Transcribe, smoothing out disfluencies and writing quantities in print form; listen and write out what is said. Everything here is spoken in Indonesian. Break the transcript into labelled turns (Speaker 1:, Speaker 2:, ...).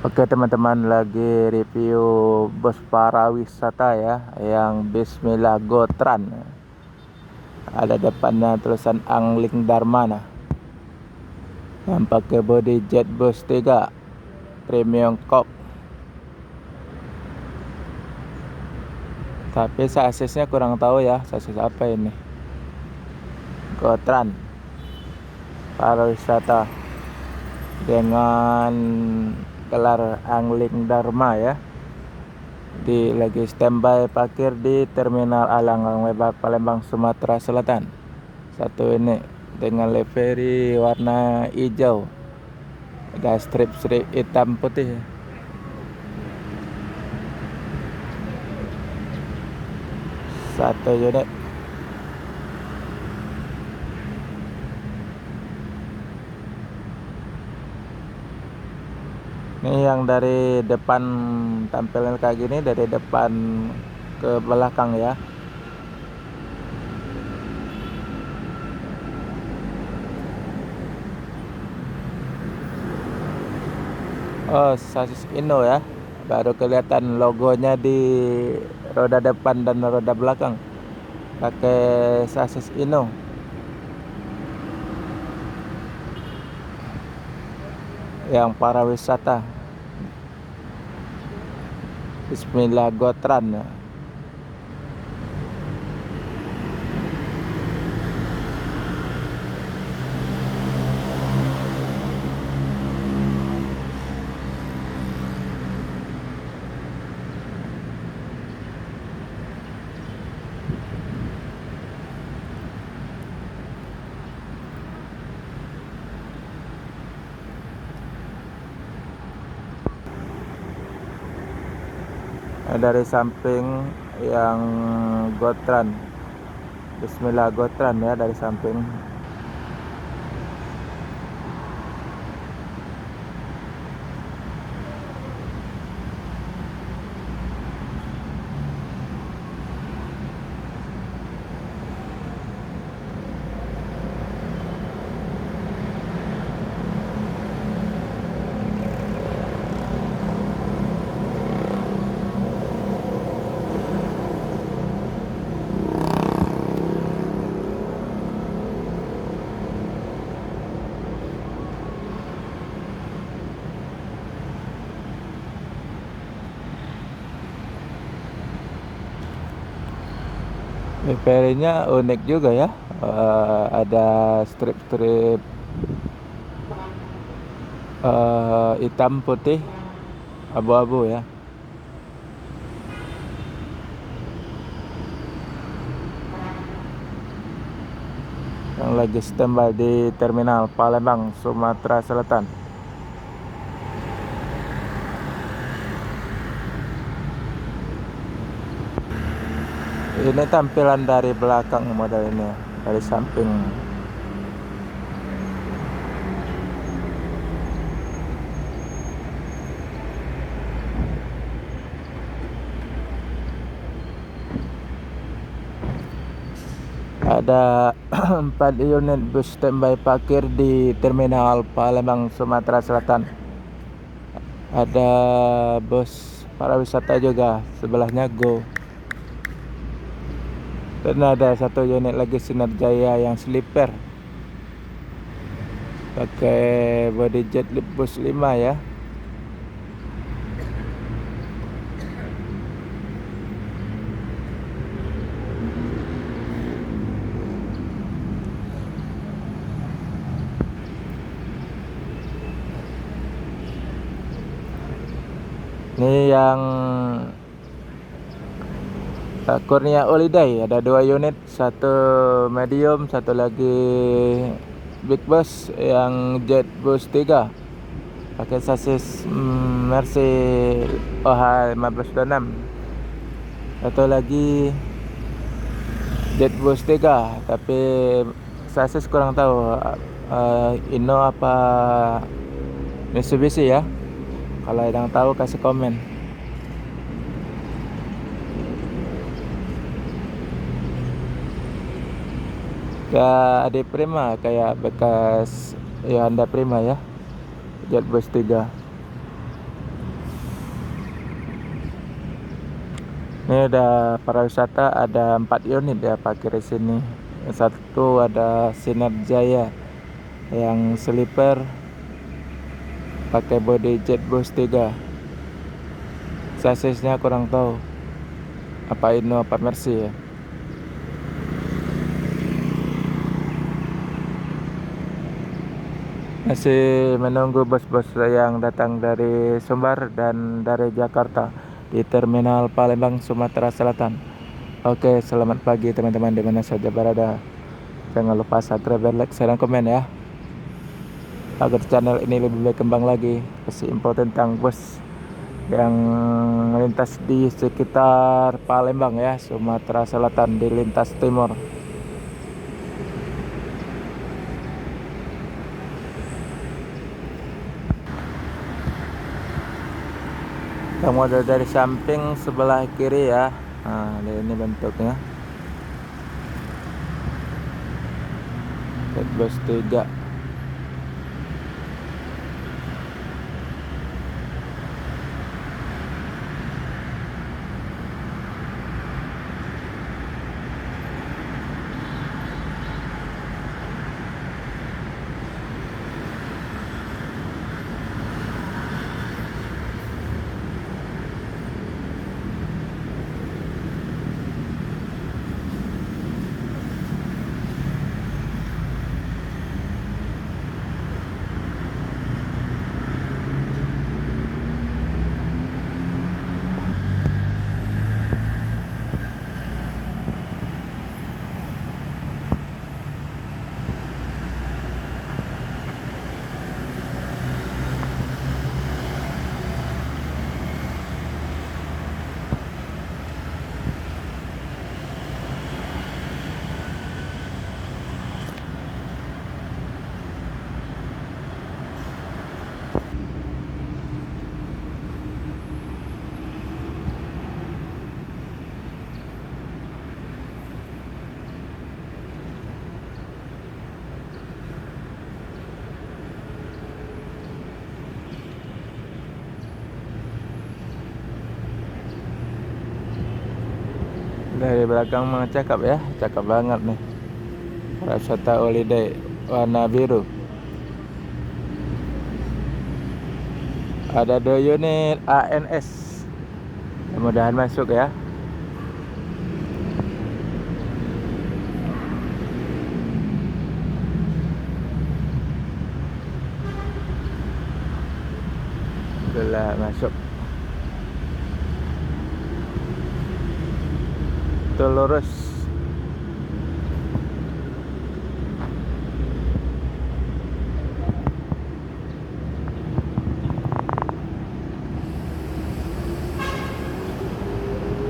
Speaker 1: Oke teman-teman, lagi review bus para wisata ya, yang Bismillah Gotran. Ada depannya tulisan Angling Dharma nah. Yang pakai body jet bus 3 premium cock. Tapi sasisnya kurang tahu ya, sasis apa ini. Gotran para wisata dengan gelar Angling Dharma ya. Lagi standby parkir di Terminal Alang Lebar Palembang, Sumatera Selatan. Satu ini dengan livery warna hijau, ada strip-strip hitam putih. Satu unit. Ini yang dari depan tampilan kayak gini, dari depan ke belakang ya. Oh, sasis Inno ya. Baru kelihatan logonya di roda depan dan roda belakang. Pakai sasis Inno. Yang para wisata Bismillah Gotran. Dari samping yang Gotran, Bismillah Gotran ya, dari samping. Liverynya unik juga ya. Ada strip-strip hitam putih abu-abu ya. Yang lagi standby di Terminal Palembang, Sumatera Selatan. Ini tampilan dari belakang model ini, dari samping. Ada 4 unit bus standby parkir di Terminal Palembang, Sumatera Selatan. Ada bus para wisata juga, sebelahnya Go. Dan ada satu unit lagi Sinar Jaya yang sleeper, pakai body jet bus 5 ya. Ini yang Kurnia Holiday, ada 2 unit, satu medium, satu lagi big bus yang jet bus 3 pakai sasis Mercy OH 1526. Satu lagi jet bus 3 tapi sasis kurang tahu Inno apa Mitsubishi ya. Kalau yang tahu kasih komen. Gak ada Prima, kayak bekas Honda Prima ya, jet bus 3. Ini ada para wisata, ada 4 unit ya parkir di sini. Yang satu ada Sinar Jaya yang sleeper pakai body jet bus 3. Sasisnya kurang tahu apa Inno apa Mercy ya. Masih menunggu bus-bus yang datang dari Sumbar dan dari Jakarta di Terminal Palembang, Sumatera Selatan. Oke, selamat pagi teman-teman di mana saja berada. Jangan lupa subscribe, like, share, dan komen ya, agar channel ini lebih baik kembang lagi. Kasih info tentang bus yang melintas di sekitar Palembang ya, Sumatera Selatan di lintas timur. Kamu ada dari samping sebelah kiri ya. Nah, ini bentuknya. Bus 3. Dari belakang mah cakep ya, cakep banget nih. Wisata Holiday warna biru. Ada 2 unit ANS. Mudah-mudahan masuk ya. Alhamdulillah masuk. Itu lurus.